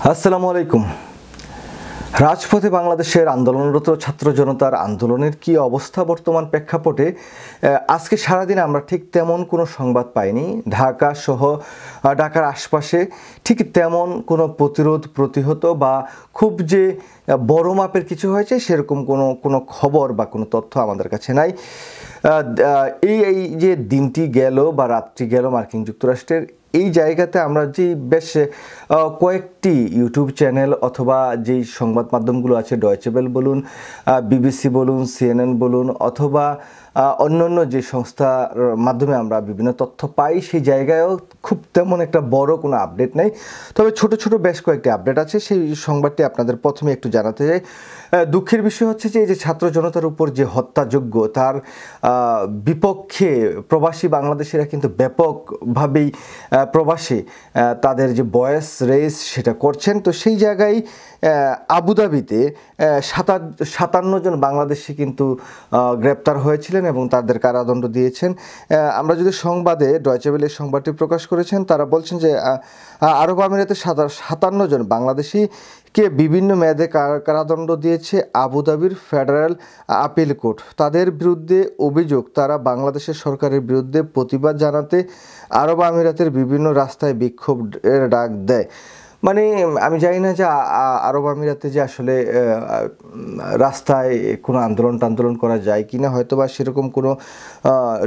আসসালামু আলাইকুম। রাজপথে বাংলাদেশের আন্দোলনরত ছাত্র জনতার আন্দোলনের কি অবস্থা বর্তমান প্রেক্ষাপটে আজকে সারাদিন আমরা ঠিক তেমন কোনো সংবাদ পাইনি। ঢাকা সহ ঢাকার আশপাশে ঠিক তেমন কোনো প্রতিহত বা খুব যে বড় মাপের কিছু হয়েছে সেরকম কোনো খবর বা কোনো তথ্য আমাদের কাছে নাই। এই যে দিনটি গেল বা রাতটি গেল মার্কিন যুক্তরাষ্ট্রের, এই জায়গাতে আমরা যে বেশ কয়েকটি ইউটিউব চ্যানেল অথবা যেই সংবাদ মাধ্যমগুলো আছে, ডয়েচে ওয়েলে বলুন, বিবিসি বলুন, সিএনএন বলুন, অথবা অন্যান্য যে সংস্থার মাধ্যমে আমরা বিভিন্ন তথ্য পাই, সেই জায়গায়ও খুব তেমন একটা বড় কোনো আপডেট নেই। তবে ছোট ছোট বেশ কয়েকটি আপডেট আছে, সেই সংবাদটি আপনাদের প্রথমে একটু জানাতে চাই। দুঃখের বিষয় হচ্ছে যে এই যে ছাত্র জনতার উপর যে হত্যাযজ্ঞ, তার বিপক্ষে প্রবাসী বাংলাদেশিরা কিন্তু ব্যাপকভাবেই প্রবাসী তাদের যে ভয়েস রেস সেটা করছেন। তো সেই জায়গায় আবুধাবিতে 57 জন বাংলাদেশি কিন্তু গ্রেপ্তার হয়েছিলেন এবং তাদের কারাদণ্ড দিয়েছেন। আমরা যদি সংবাদে ডয়েচে ওয়েলে সংবাদটি প্রকাশ করেছেন, তারা বলছেন যে আরব আমিরাতে 57 জন বাংলাদেশিকে বিভিন্ন মেয়াদে কারাদণ্ড দিয়েছে আবুধাবির ফেডারেল আপিল কোর্ট। তাদের বিরুদ্ধে অভিযোগ, তারা বাংলাদেশের সরকারের বিরুদ্ধে প্রতিবাদ জানাতে আরব আমিরাতের বিভিন্ন রাস্তায় বিক্ষোভের ডাক দেয়। মানে আমি জানি না যে আরব আমিরাতে যে আসলে রাস্তায় কোনো আন্দোলন করা যায় কি না, হয়তো বা সেরকম কোনো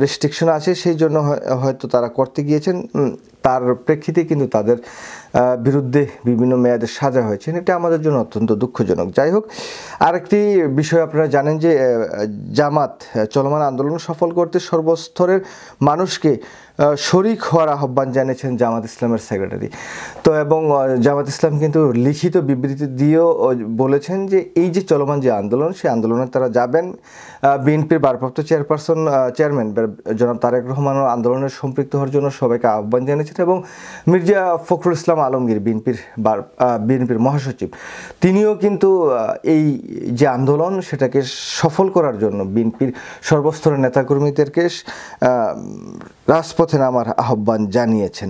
রেস্ট্রিকশন আছে, সেই জন্য হয়তো তারা করতে গিয়েছেন। তার প্রেক্ষিতে কিন্তু তাদের বিরুদ্ধে বিভিন্ন মেয়াদে সাজা হয়েছে, এটা আমাদের জন্য অত্যন্ত দুঃখজনক। যাই হোক, আরেকটি বিষয় আপনারা জানেন যে জামাত চলমান আন্দোলন সফল করতে সর্বস্তরের মানুষকে শরিক হওয়ার আহ্বান জানিয়েছেন জামাত ইসলামের সেক্রেটারি। তো এবং জামাত ইসলাম কিন্তু লিখিত বিবৃতি দিয়েও বলেছেন যে এই যে চলমান যে আন্দোলন, সেই আন্দোলনে তারা যাবেন। বিএনপির ভারপ্রাপ্ত চেয়ারম্যান জনাব তারেক রহমানও আন্দোলনের সম্পৃক্ত হওয়ার জন্য সবাইকে আহ্বান জানিয়েছেন এবং মির্জা ফখরুল ইসলাম আলমগীর বিএনপির মহাসচিব, তিনিও কিন্তু এই যে আন্দোলন সেটাকে সফল করার জন্য বিএনপির সর্বস্তরের নেতাকর্মীদেরকে রাজপথে নামার আহ্বান জানিয়েছেন।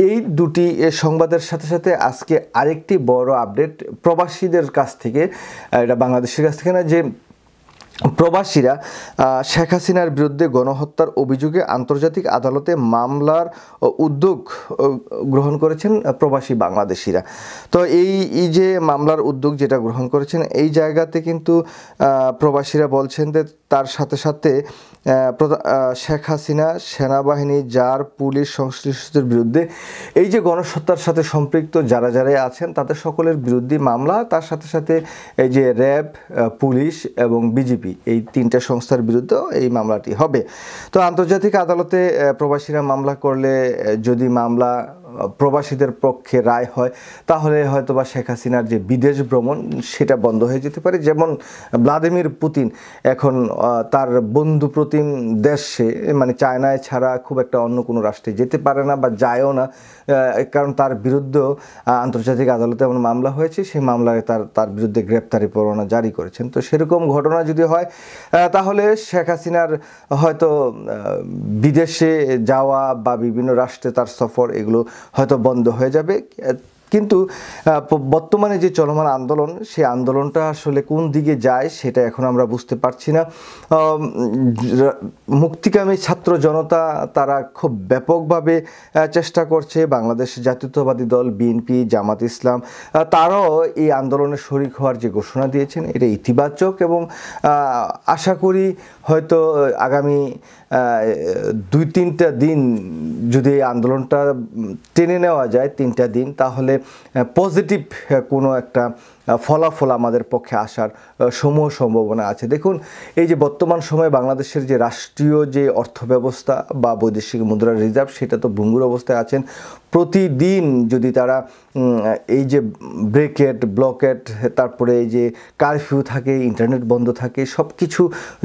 এই দুটি সংবাদের সাথে সাথে আজকে আরেকটি বড় আপডেট প্রবাসীদের কাছ থেকে, এটা বাংলাদেশের কাছ থেকে না, যে প্রবাসীরা শেখ হাসিনার বিরুদ্ধে গণহত্যার অভিযোগে আন্তর্জাতিক আদালতে মামলার উদ্যোগ গ্রহণ করেছেন প্রবাসী বাংলাদেশিরা। তো এই যে মামলার উদ্যোগ যেটা গ্রহণ করেছেন, এই জায়গাতে কিন্তু প্রবাসীরা বলছেন যে তার সাথে সাথে শেখ হাসিনা, সেনাবাহিনী, জার, পুলিশ সংশ্লিষ্টদের বিরুদ্ধে এই যে গণহত্যার সাথে সম্পৃক্ত যারা আছেন তাদের সকলের বিরুদ্ধে মামলা, তার সাথে সাথে এই যে র্যাব, পুলিশ এবং বিজিপি, এই তিনটা সংস্থার বিরুদ্ধে এই মামলাটি হবে। তো আন্তর্জাতিক আদালতে প্রবাসীরা মামলা করলে যদি মামলা প্রবাসীদের পক্ষে রায় হয়, তাহলে হয়তো বা শেখ হাসিনার যে বিদেশ ভ্রমণ সেটা বন্ধ হয়ে যেতে পারে। যেমন ভ্লাদিমির পুতিন এখন তার বন্ধু প্রতিম দেশে, মানে চায়নায় ছাড়া খুব একটা অন্য কোনো রাষ্ট্রে যেতে পারে না বা যায়ও না, কারণ তার বিরুদ্ধেও আন্তর্জাতিক আদালতে এমন মামলা হয়েছে, সেই মামলায় তার বিরুদ্ধে গ্রেপ্তারি পরোয়ানা জারি করেছেন। তো সেরকম ঘটনা যদি হয়, তাহলে শেখ হাসিনার হয়তো বিদেশে যাওয়া বা বিভিন্ন রাষ্ট্রে তার সফর, এগুলো হয়তো বন্ধ হয়ে যাবে। কিন্তু বর্তমানে যে চলমান আন্দোলন, সেই আন্দোলনটা আসলে কোন দিকে যায় সেটা এখন আমরা বুঝতে পারছি না। মুক্তিকামী ছাত্র জনতা তারা খুব ব্যাপকভাবে চেষ্টা করছে। বাংলাদেশ জাতীয়তাবাদী দল, বিএনপি, জামাত ইসলাম, তারাও এই আন্দোলনে শরিক হওয়ার যে ঘোষণা দিয়েছেন, এটা ইতিবাচক এবং আশা করি হয়তো আগামী 2-3টা দিন যদি এই আন্দোলনটা টেনে নেওয়া যায়, 3টা দিন, তাহলে পজিটিভ কোনো একটা ফলাফল আমাদের পক্ষে আসার সমূহ সম্ভাবনা আছে। দেখুন, এই যে বর্তমান সময়ে বাংলাদেশের যে রাষ্ট্রীয় যে অর্থব্যবস্থা বা বৈদেশিক মুদ্রার রিজার্ভ, সেটা তো ভঙ্গুর অবস্থায় আছেন। প্রতিদিন যদি তারা এই যে ব্লকেট, তারপরে এই যে কারফিউ থাকে, ইন্টারনেট বন্ধ থাকে, সব কিছু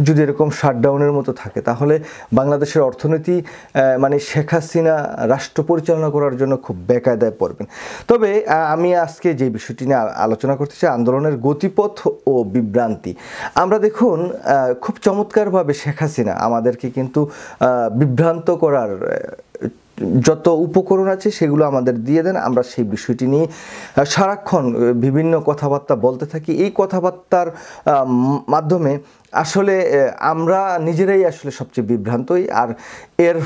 যদি এরকম শাটডাউনের মতো থাকে, তাহলে বাংলাদেশের অর্থনীতি মানে শেখ হাসিনা রাষ্ট্র পরিচালনা করার জন্য খুব বেকায়দায় পড়বেন। তবে আমি আজকে যে বিষয়টি নিয়ে আলোচনা করতে চাই, আন্দোলনের গতিপথ ও বিভ্রান্তি। আমরা দেখুন, খুব চমৎকারভাবে শেখ হাসিনা আমাদেরকে কিন্তু বিভ্রান্ত করার যত উপকরণ আছে সেগুলো আমাদের দিয়ে দেন, আমরা সেই বিষয়টি নিয়ে সারাক্ষণ বিভিন্ন কথাবার্তা বলতে থাকি। এই কথাবার্তার মাধ্যমে আসলে আমরা নিজেরাই আসলে সবচেয়ে বিভ্রান্তই, আর এর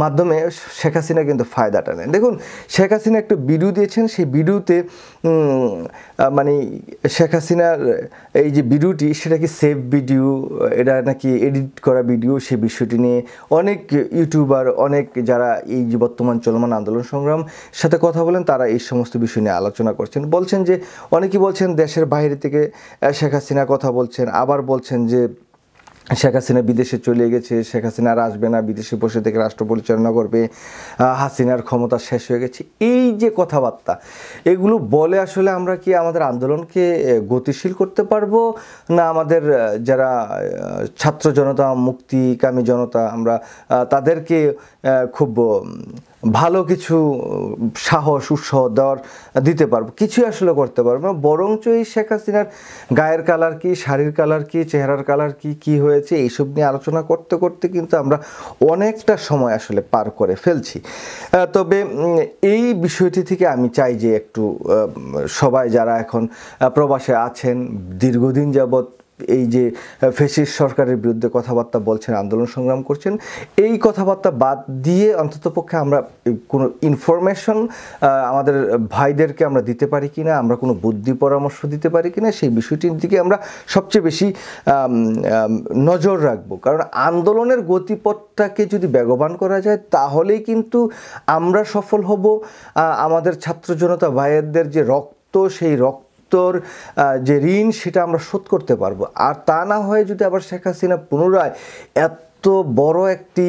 মাধ্যমে শেখ হাসিনা কিন্তু ফায়দাটা নেন। দেখুন, শেখ হাসিনা একটা ভিডিও দিয়েছেন, সেই ভিডিওতে মানে শেখ হাসিনার এই যে ভিডিওটি, সেটা কি সেভ ভিডিও, এটা নাকি এডিট করা ভিডিও, সেই বিষয়টি নিয়ে অনেক ইউটিউবার, অনেক যারা এই যে বর্তমান চলমান আন্দোলন সংগ্রাম সাথে কথা বলেন, তারা এই সমস্ত বিষয় নিয়ে আলোচনা করছেন। বলছেন যে, অনেকেই বলছেন দেশের বাইরে থেকে শেখ হাসিনা কথা বলছেন, আবার বলছেন যে শেখ হাসিনা বিদেশে চলে গেছে, শেখ হাসিনা আর আসবে না, বিদেশে বসে থেকে রাষ্ট্র পরিচালনা করবে, হাসিনার ক্ষমতা শেষ হয়ে গেছে। এই যে কথাবার্তা, এগুলো বলে আসলে আমরা কি আমাদের আন্দোলনকে গতিশীল করতে পারবো, না আমাদের যারা ছাত্র জনতা, মুক্তিকামী জনতা, আমরা তাদেরকে খুব ভালো কিছু সাহস, উৎসাহ দিতে পারবো? কিছুই আসলে করতে পারবো না। বরঞ্চ এই শেখ হাসিনার গায়ের কালার কি, শাড়ির কালার কি, চেহারার কালার কি, কি হয়েছে, এইসব নিয়ে আলোচনা করতে করতে কিন্তু আমরা অনেকটা সময় আসলে পার করে ফেলছি। তবে এই বিষয়টি থেকে আমি চাই যে একটু সবাই যারা এখন প্রবাসে আছেন, দীর্ঘদিন যাবৎ এই যে ফ্যাসিস্ট সরকারের বিরুদ্ধে কথাবার্তা বলছেন, আন্দোলন সংগ্রাম করছেন, এই কথাবার্তা বাদ দিয়ে অন্ততপক্ষে আমরা কোনো ইনফরমেশন আমাদের ভাইদেরকে আমরা দিতে পারি কিনা, আমরা কোনো বুদ্ধি পরামর্শ দিতে পারি কিনা, সেই বিষয়টির দিকে আমরা সবচেয়ে বেশি নজর রাখবো। কারণ আন্দোলনের গতিপথটাকে যদি বেগবান করা যায়, তাহলেই কিন্তু আমরা সফল হব। আমাদের ছাত্র জনতা ভাইয়েরদের যে রক্ত, সেই রক্ত যে ঋণ, সেটা আমরা শোধ করতে পারবো। আর তা না হয় যদি আবার শেখ হাসিনা পুনরায় এত বড় একটি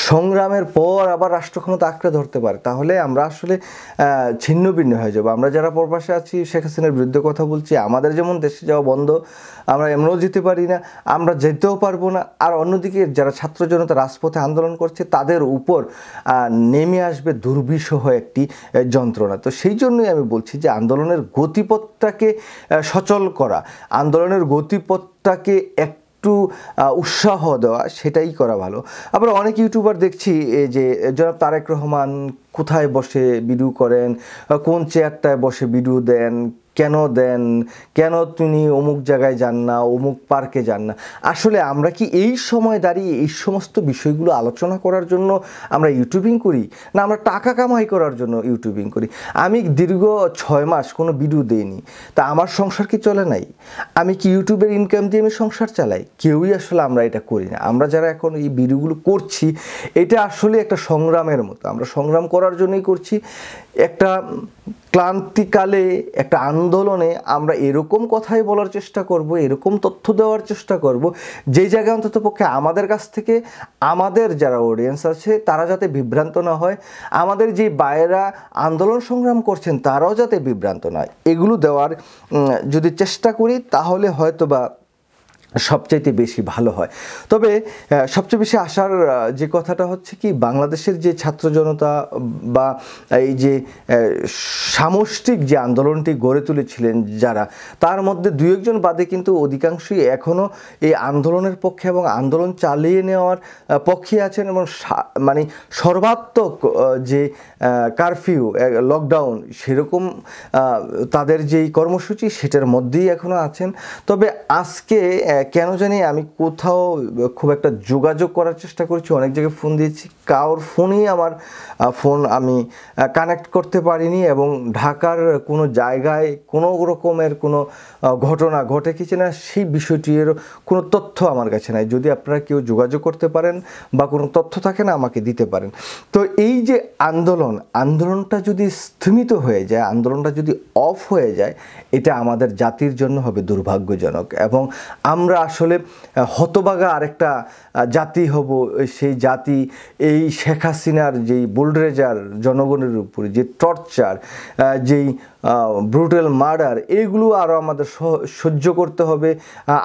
সংগ্রামের পর আবার রাষ্ট্র ক্ষমতা আঁকড়ে ধরতে পারে, তাহলে আমরা আসলে ছিন্ন ভিন্ন হয়ে যাবো। আমরা যারা প্রবাসে আছি, শেখ হাসিনার বিরুদ্ধে কথা বলছি, আমাদের যেমন দেশে যাওয়া বন্ধ, আমরা এমনও যেতে পারি না, আমরা যেতেও পারবো না। আর অন্যদিকে যারা ছাত্র জনতা রাজপথে আন্দোলন করছে, তাদের উপর নেমে আসবে দুর্বিষহ একটি যন্ত্রণা। তো সেই জন্যই আমি বলছি যে আন্দোলনের গতিপথটাকে সচল করা, আন্দোলনের গতিপথটাকে একটু উৎসাহ দেওয়া, সেটাই করা ভালো। আবার অনেক ইউটিউবার দেখছি যে জনাব তারেক রহমান কোথায় বসে ভিডিও করেন, কোন চেয়ারটায় বসে ভিডিও দেন, কেন তিনি অমুক জায়গায় যান না, অমুক পার্কে যান না। আসলে আমরা কি এই সময় দাঁড়িয়ে এই সমস্ত বিষয়গুলো আলোচনা করার জন্য আমরা ইউটিউবিং করি, না আমরা টাকা কামাই করার জন্য ইউটিউবিং করি? আমি দীর্ঘ 6 মাস কোনো ভিডিও দেইনি, তা আমার সংসার কি চলে নাই? আমি কি ইউটিউবের ইনকাম দিয়ে আমি সংসার চালাই? কেউই আসলে আমরা এটা করি না। আমরা যারা এখন এই ভিডিওগুলো করছি, এটা আসলে একটা সংগ্রামের মতো, আমরা সংগ্রাম করার জন্যই করছি। একটা ক্লান্তিকালে, একটা আন্দোলনে আমরা এরকম কথাই বলার চেষ্টা করব, এরকম তথ্য দেওয়ার চেষ্টা করব, যেই জায়গায় অন্ততপক্ষে আমাদের কাছ থেকে আমাদের যারা অডিয়েন্স আছে তারা যাতে বিভ্রান্ত না হয়, আমাদের যে ভাইয়েরা আন্দোলন সংগ্রাম করছেন তারাও যাতে বিভ্রান্ত না হয়, এগুলো দেওয়ার যদি চেষ্টা করি, তাহলে হয়তো বা সবচাইতে বেশি ভালো হয়। তবে সবচেয়ে বেশি আশার যে কথাটা হচ্ছে কি, বাংলাদেশের যে ছাত্র জনতা বা এই যে সামষ্টিক যে আন্দোলনটি গড়ে তুলেছিলেন যারা, তার মধ্যে 2-1 জন বাদে কিন্তু অধিকাংশই এখনও এই আন্দোলনের পক্ষে এবং আন্দোলন চালিয়ে নেওয়ার পক্ষে আছেন। এবং মানে সর্বাত্মক যে কারফিউ, লকডাউন, সেরকম তাদের যেই কর্মসূচি, সেটার মধ্যেই এখনও আছেন। তবে আজকে কেন জানি আমি কোথাও খুব একটা যোগাযোগ করার চেষ্টা করছি, অনেক জায়গায় ফোন দিয়েছি, কারোর ফোনেই আমার ফোন আমি কানেক্ট করতে পারিনি। এবং ঢাকার কোনো জায়গায় কোনো রকমের কোনো ঘটনা ঘটে কিছু না, সেই বিষয়টির কোনো তথ্য আমার কাছে নাই। যদি আপনারা কেউ যোগাযোগ করতে পারেন বা কোনো তথ্য থাকে না, আমাকে দিতে পারেন। তো এই যে আন্দোলনটা যদি স্থিমিত হয়ে যায়, আন্দোলনটা যদি অফ হয়ে যায়, এটা আমাদের জাতির জন্য হবে দুর্ভাগ্যজনক। এবং আমরা আসলে হতবাগা আরেকটা জাতি হব। সেই জাতি এই শেখ হাসিনার যেই বুলডোজার জনগণের উপরে যে টর্চার, যেই ব্রুটাল মার্ডার, এগুলো আরও আমাদের সহ্য করতে হবে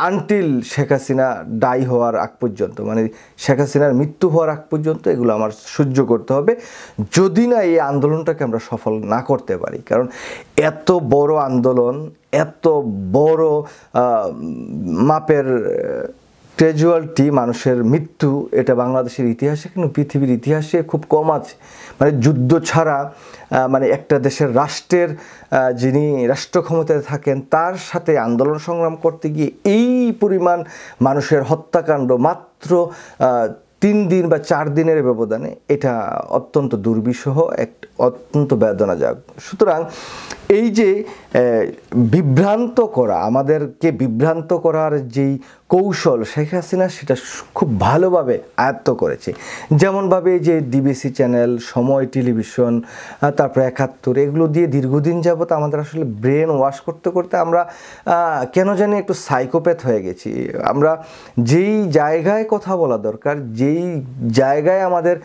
আনটিল শেখ হাসিনা ডাই হওয়ার আগ পর্যন্ত, মানে শেখ হাসিনার মৃত্যু হওয়ার আগ পর্যন্ত এগুলো আমার সহ্য করতে হবে, যদি না এই আন্দোলনটাকে আমরা সফল না করতে পারি। কারণ এত বড় আন্দোলন, এত বড় মাপের ক্যাজুয়ালিটি, মানুষের মৃত্যু, এটা বাংলাদেশের ইতিহাসে কিন্তু পৃথিবীর ইতিহাসে খুব কম আছে। মানে যুদ্ধ ছাড়া মানে একটা দেশের রাষ্ট্রের যিনি রাষ্ট্র ক্ষমতায় থাকেন তার সাথে আন্দোলন সংগ্রাম করতে গিয়ে এই পরিমাণ মানুষের হত্যাকাণ্ড মাত্র 3 দিন বা 4 দিনের ব্যবধানে, এটা অত্যন্ত দুর্বিষহ, অত্যন্ত বেদনাদায়ক। সুতরাং এই যে বিভ্রান্ত করা, আমাদেরকে বিভ্রান্ত করার যেই কৌশল শেখ হাসিনা সেটা খুব ভালোভাবে আয়ত্ত করেছে। যেমনভাবে যে ডিবিসি চ্যানেল, সময় টেলিভিশন, তারপরে 71, এগুলো দিয়ে দীর্ঘদিন যাবত আমাদের আসলে ব্রেন ওয়াশ করতে করতে আমরা কেন জানি একটু সাইকোপ্যাথ হয়ে গেছি। আমরা যেই জায়গায় কথা বলা দরকার, যেই জায়গায় আমাদের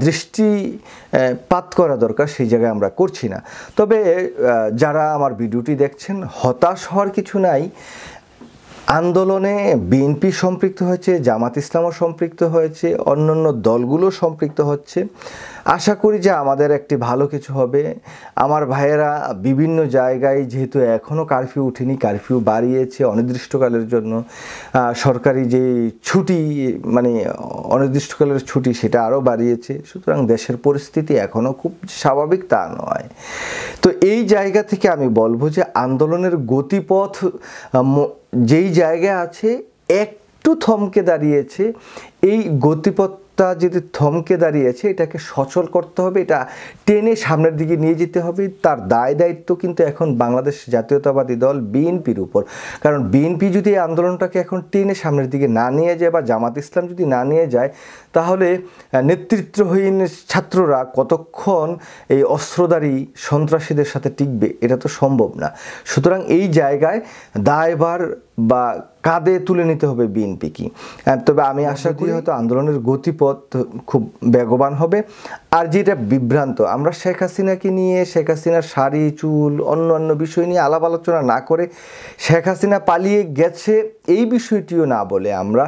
দৃষ্টিপাত করা দরকার, সেই জায়গায় আমরা করছি না। তবে যারা আমার ভিডিওটি দেখছেন, হতাশ হওয়ার কিছু নাই। আন্দোলনে বিএনপি সম্পৃক্ত হয়েছে, জামাত ইসলামও সম্পৃক্ত হয়েছে, অন্যান্য দলগুলো সম্পৃক্ত হচ্ছে। আশা করি যে আমাদের একটি ভালো কিছু হবে। আমার ভাইয়েরা বিভিন্ন জায়গায়, যেহেতু এখনও কারফিউ উঠেনি, কারফিউ বাড়িয়েছে অনির্দিষ্টকালের জন্য। সরকারি যে ছুটি, মানে অনির্দিষ্টকালের ছুটি, সেটা আরও বাড়িয়েছে। সুতরাং দেশের পরিস্থিতি এখনও খুব স্বাভাবিক তা নয়। তো এই জায়গা থেকে আমি বলবো যে আন্দোলনের গতিপথ যেই জায়গায় আছে একটু থমকে দাঁড়িয়েছে। এই গতিপথটা যদি থমকে দাঁড়িয়েছে, এটাকে সচল করতে হবে, এটা টেনে সামনের দিকে নিয়ে যেতে হবে। তার দায় দায়িত্ব কিন্তু এখন বাংলাদেশ জাতীয়তাবাদী দল বিএনপির উপর। কারণ বিএনপি যদি এই আন্দোলনটাকে এখন টেনে সামনের দিকে না নিয়ে যায়, বা জামাত ইসলাম যদি না নিয়ে যায়, তাহলে নেতৃত্বহীন ছাত্ররা কতক্ষণ এই অস্ত্রধারী সন্ত্রাসীদের সাথে টিকবে, এটা তো সম্ভব না। সুতরাং এই জায়গায় দায়ভার বা কাঁধে তুলে নিতে হবে বিএনপি কি। তবে আমি আশা করি হয়তো আন্দোলনের গতিপথ খুব বেগবান হবে। আর যেটা বিভ্রান্ত, আমরা শেখ হাসিনাকে নিয়ে, শেখ হাসিনার শাড়ি, চুল, অন্য বিষয় নিয়ে আলাপ আলোচনা না করে, শেখ হাসিনা পালিয়ে গেছে এই বিষয়টিও না বলে আমরা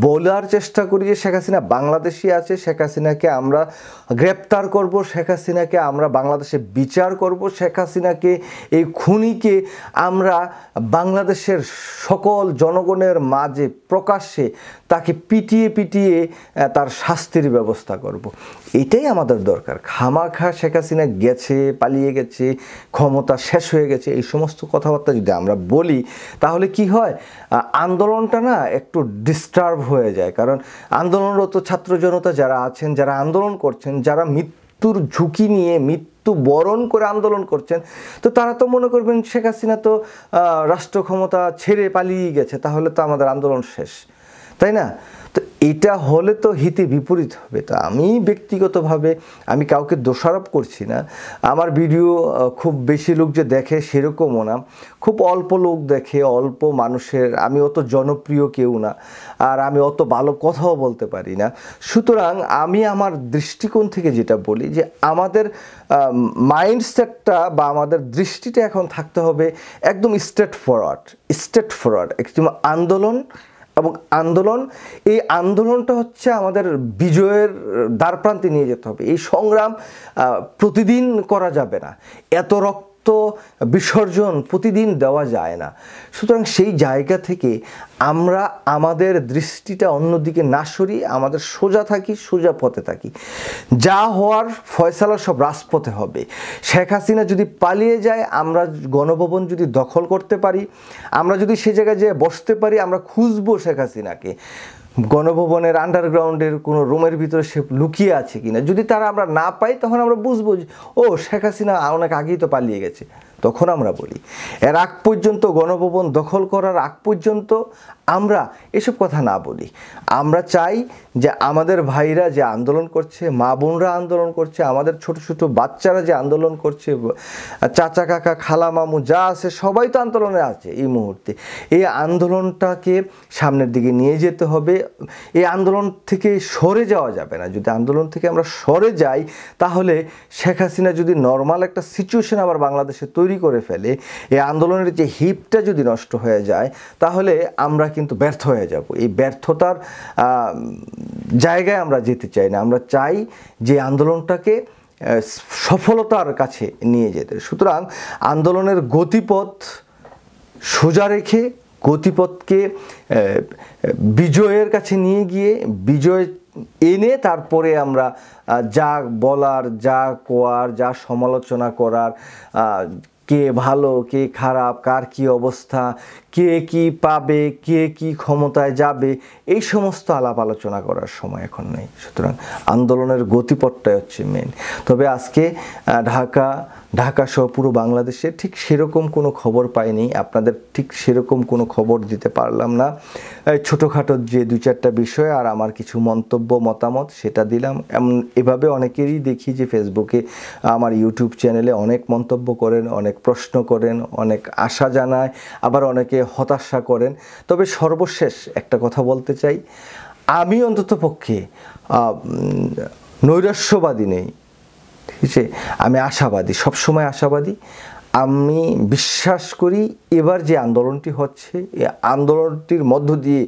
বলার চেষ্টা করি যে শেখ হাসিনা বাংলাদেশে আছে, শেখ হাসিনাকে আমরা গ্রেপ্তার করব, শেখ হাসিনাকে আমরা বাংলাদেশে বিচার করব, শেখ হাসিনাকে, এই খুনিকে আমরা বাংলাদেশের সকল জনগণের মাঝে প্রকাশ্যে তাকে পিটিয়ে পিটিয়ে তার শাস্তির ব্যবস্থা করব। এটাই আমাদের দরকার। খামাখা শেখ হাসিনা গেছে, পালিয়ে গেছে, ক্ষমতা শেষ হয়ে গেছে, এই সমস্ত কথাবার্তা যদি আমরা বলি, তাহলে কি হয়, আন্দোলনটা না একটু ডিস্টার্ব হয়ে যায়। কারণ আন্দোলনরত ছাত্র জনতা যারা আছেন, যারা আন্দোলন করছেন, যারা মৃত্যুর ঝুঁকি নিয়ে, মৃত্যু বরণ করে আন্দোলন করছেন, তো তারা তো মনে করবেন শেখ হাসিনা তো রাষ্ট্র ক্ষমতা ছেড়ে পালিয়ে গেছে, তাহলে তো আমাদের আন্দোলন শেষ, তাই না? তো এটা হলে তো হিতে বিপরীত হবে। তো আমি ব্যক্তিগতভাবে আমি কাউকে দোষারোপ করছি না। আমার ভিডিও খুব বেশি লোক যে দেখে সেরকমও না, খুব অল্প লোক দেখে, অল্প মানুষের। আমি অত জনপ্রিয় কেউ না, আর আমি অত ভালো কথাও বলতে পারি না। সুতরাং আমি আমার দৃষ্টিকোণ থেকে যেটা বলি যে আমাদের মাইন্ডসেটটা বা আমাদের দৃষ্টিটা এখন থাকতে হবে একদম স্ট্রেট ফরওয়ার্ড একদম আন্দোলন। এবং এই আন্দোলনটা হচ্ছে আমাদের বিজয়ের দ্বারপ্রান্তে নিয়ে যেতে হবে। এই সংগ্রাম প্রতিদিন করা যাবে না, এত রক্ত বিসর্জন প্রতিদিন দেওয়া যায় না। সুতরাং সেই জায়গা থেকে আমরা আমাদের দৃষ্টিটা অন্যদিকে না সরিয়ে আমাদের সোজা থাকি, সোজা পথে থাকি। যা হওয়ার ফয়সালা সব রাজপথে হবে। শেখ হাসিনা যদি পালিয়ে যায়, আমরা গণভবন যদি দখল করতে পারি, আমরা যদি সে জায়গায় যেয়ে বসতে পারি, আমরা খুঁজবো শেখ হাসিনাকে। গণভবনের আন্ডারগ্রাউন্ডের কোনো রুমের ভিতরে সে লুকিয়ে আছে কিনা, যদি তারা আমরা না পাই, তখন আমরা বুঝবো যে ও শেখ হাসিনা অনেক আগেই তো পালিয়ে গেছে। তখন আমরা বলি। এর আগ পর্যন্ত, গণভবন দখল করার আগ পর্যন্ত আমরা এসব কথা না বলি। আমরা চাই যে আমাদের ভাইরা যে আন্দোলন করছে, মা বোনরা আন্দোলন করছে, আমাদের ছোট ছোট বাচ্চারা যে আন্দোলন করছে, চাচা কাকা খালা মামু যা আছে সবাই তো আন্দোলনে আছে এই মুহূর্তে। এই আন্দোলনটাকে সামনের দিকে নিয়ে যেতে হবে। এই আন্দোলন থেকে সরে যাওয়া যাবে না। যদি আন্দোলন থেকে আমরা সরে যাই, তাহলে শেখ হাসিনা যদি নর্মাল একটা সিচুয়েশন আবার বাংলাদেশে তৈরি করে ফেলে, এই আন্দোলনের যে হিপটা যদি নষ্ট হয়ে যায়, তাহলে আমরা কিন্তু ব্যর্থ হয়ে যাব। এই ব্যর্থতার জায়গায় আমরা যেতে চাই না। আমরা চাই যে আন্দোলনটাকে সফলতার কাছে নিয়ে যেতে। সুতরাং আন্দোলনের গতিপথ সোজা রেখে গতিপথকে বিজয়ের কাছে নিয়ে গিয়ে বিজয় এনে তারপরে আমরা যা বলার, যা কোয়ার, যা সমালোচনা করার, কে ভালো কে খারাপ, কার কি অবস্থা, কে কি পাবে, কে কি ক্ষমতায় যাবে, এই সমস্ত আলাপ আলোচনা করার সময় এখন নেই। সুতরাং আন্দোলনের গতিপথটাই হচ্ছে মেন। তবে আজকে ঢাকা সহ পুরো বাংলাদেশে ঠিক সেরকম কোনো খবর পাইনি, আপনাদের ঠিক সেরকম কোনো খবর দিতে পারলাম না। ছোটোখাটো যে 2-4টা বিষয় আর আমার কিছু মন্তব্য মতামত সেটা দিলাম। এভাবে অনেকেরই দেখি যে ফেসবুকে, আমার ইউটিউব চ্যানেলে অনেক মন্তব্য করেন, অনেক প্রশ্ন করেন, অনেক আশা জানায়, আবার অনেকে হতাশা করেন। তবে সর্বশেষ একটা কথা বলতে চাই, আমি অন্ততপক্ষে নৈরাশ্যবাদী নেই, ঠিক আছে? আমি আশাবাদী, সবসময় আশাবাদী। আমি বিশ্বাস করি এবার যে আন্দোলনটি হচ্ছে, এই আন্দোলনটির মধ্য দিয়ে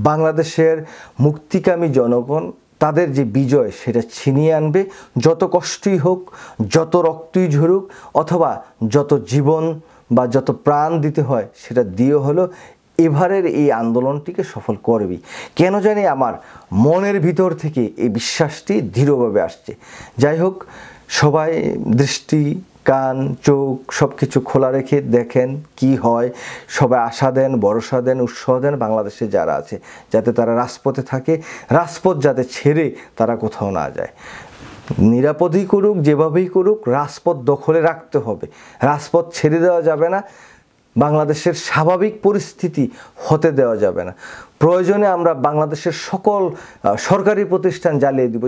বাংলাদেশের মুক্তিকামী জনগণ তাদের যে বিজয় সেটা ছিনিয়ে আনবে। যত কষ্টই হোক, যত রক্তই ঝরুক, অথবা যত জীবন বা যত প্রাণ দিতে হয় সেটা দিয়ে হলো এবারের এই আন্দোলনটিকে সফল করবি। কেন জানি আমার মনের ভিতর থেকে এই বিশ্বাসটি দৃঢ়ভাবে আসছে। যাই হোক, সবাই দৃষ্টি, কান, চোখ সব কিছু খোলা রেখে দেখেন কি হয়। সবাই আশা দেন, ভরসা দেন, উৎসাহ দেন বাংলাদেশে যারা আছে, যাতে তারা রাজপথে থাকে, রাজপথ যাতে ছেড়ে তারা কোথাও না যায়। নিরাপদেই করুক, যেভাবেই করুক, রাজপথ দখলে রাখতে হবে, রাজপথ ছেড়ে দেওয়া যাবে না, বাংলাদেশের স্বাভাবিক পরিস্থিতি হতে দেওয়া যাবে না। প্রয়োজনে আমরা বাংলাদেশের সকল সরকারি প্রতিষ্ঠান জ্বালিয়ে দিব।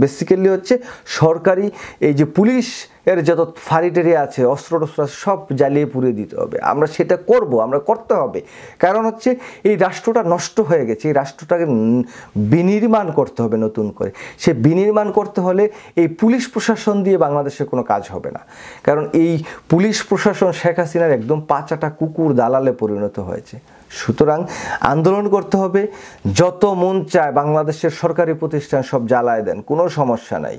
বেসিক্যালি হচ্ছে সরকারি এই যে পুলিশ এর যত ফাঁড়িটেরি আছে, অস্ত্র টস্ত্র সব জ্বালিয়ে পুড়িয়ে দিতে হবে। আমরা সেটা করব, আমরা করতে হবে। কারণ হচ্ছে এই রাষ্ট্রটা নষ্ট হয়ে গেছে, এই রাষ্ট্রটাকে বিনির্মাণ করতে হবে নতুন করে। সে বিনির্মাণ করতে হলে এই পুলিশ প্রশাসন দিয়ে বাংলাদেশে কোনো কাজ হবে না। কারণ এই পুলিশ প্রশাসন শেখ হাসিনার একদম পাচাটা কুকুর দালালে পরিণত হয়েছে। সুতরাং আন্দোলন করতে হবে, যত মন চায় বাংলাদেশের সরকারি প্রতিষ্ঠান সব জ্বালায় দেন, কোনো সমস্যা নাই,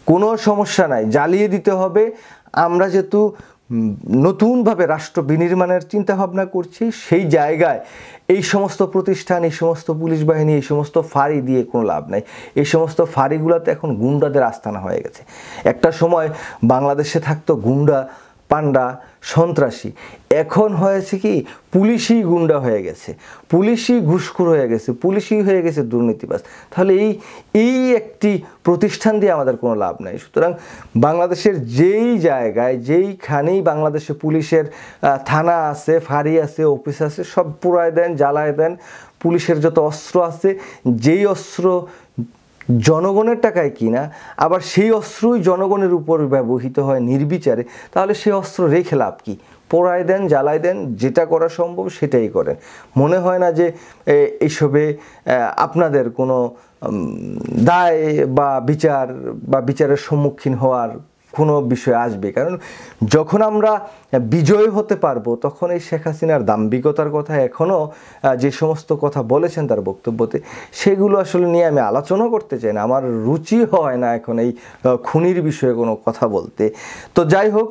কোনো সমস্যা নাই, জ্বালিয়ে দিতে হবে। আমরা যেহেতু নতুনভাবে রাষ্ট্র বিনির্মাণের চিন্তা ভাবনা করছি, সেই জায়গায় এই সমস্ত প্রতিষ্ঠান, এই সমস্ত পুলিশ বাহিনী, এই সমস্ত ফাঁড়ি দিয়ে কোনো লাভ নাই। এই সমস্ত ফাঁড়িগুলোতে এখন গুন্ডাদের আস্তানা হয়ে গেছে। একটা সময় বাংলাদেশে থাকতো গুন্ডা, পান্ডা, সন্ত্রাসী, এখন হয়েছে কি পুলিশই গুন্ডা হয়ে গেছে, পুলিশই ঘুষখোর হয়ে গেছে, পুলিশই হয়ে গেছে দুর্নীতিবাজ। তাহলে এই একটি প্রতিষ্ঠান দিয়ে আমাদের কোনো লাভ নাই। সুতরাং বাংলাদেশের যেই জায়গায়, যেইখানেই বাংলাদেশে পুলিশের থানা আছে, ফাঁড়ি আছে, অফিস আছে, সব পুরায় দেন, জ্বালায় দেন। পুলিশের যত অস্ত্র আছে, যেই অস্ত্র জনগণের টাকায় কিনা, আবার সেই অস্ত্রই জনগণের উপর ব্যবহৃত হয় নির্বিচারে, তাহলে সেই অস্ত্র রেখে লাভ কি? পোড়ায় দেন, জ্বালায় দেন, যেটা করা সম্ভব সেটাই করেন। মনে হয় না যে এইসবে আপনাদের কোনো দায় বা বিচারের সম্মুখীন হওয়ার কোনো বিষয় আসবে। কারণ যখন আমরা বিজয় হতে পারবো, তখন এই শেখ হাসিনার দাম্ভিকতার কথা, এখনও যে সমস্ত কথা বলেছেন তার বক্তব্যতে, সেগুলো আসলে নিয়ে আমি আলোচনা করতে চাই না। আমার রুচি হয় না এখন এই খুনির বিষয়ে কোনো কথা বলতে। তো যাই হোক,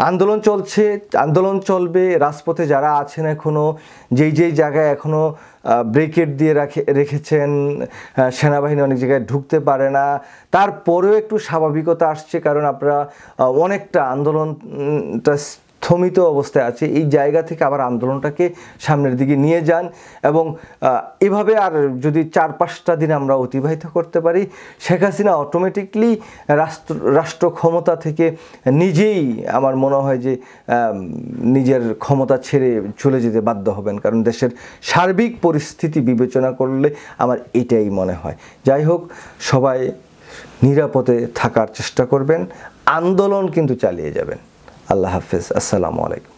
আন্দোলন চলছে, আন্দোলন চলবে। রাজপথে যারা আছেন এখনও, যেই জায়গায় এখনও ব্রেকেট দিয়ে রেখেছেন, সেনাবাহিনী অনেক জায়গায় ঢুকতে পারে না, তারপরেও একটু স্বাভাবিকতা আসছে। কারণ আপনারা অনেকটা আন্দোলনটা স্থমিত অবস্থায় আছে, এই জায়গা থেকে আবার আন্দোলনটাকে সামনের দিকে নিয়ে যান। এবং এভাবে আর যদি 4-5টা দিন আমরা অতিবাহিত করতে পারি, শেখ হাসিনা অটোমেটিকলি রাষ্ট্র ক্ষমতা থেকে নিজেই, আমার মনে হয় যে নিজের ক্ষমতা ছেড়ে চলে যেতে বাধ্য হবেন। কারণ দেশের সার্বিক পরিস্থিতি বিবেচনা করলে আমার এটাই মনে হয়। যাই হোক, সবাই নিরাপদে থাকার চেষ্টা করবেন, আন্দোলন কিন্তু চালিয়ে যাবেন। আল্লাহ হাফেজ, আসসালামু আলাইকুম।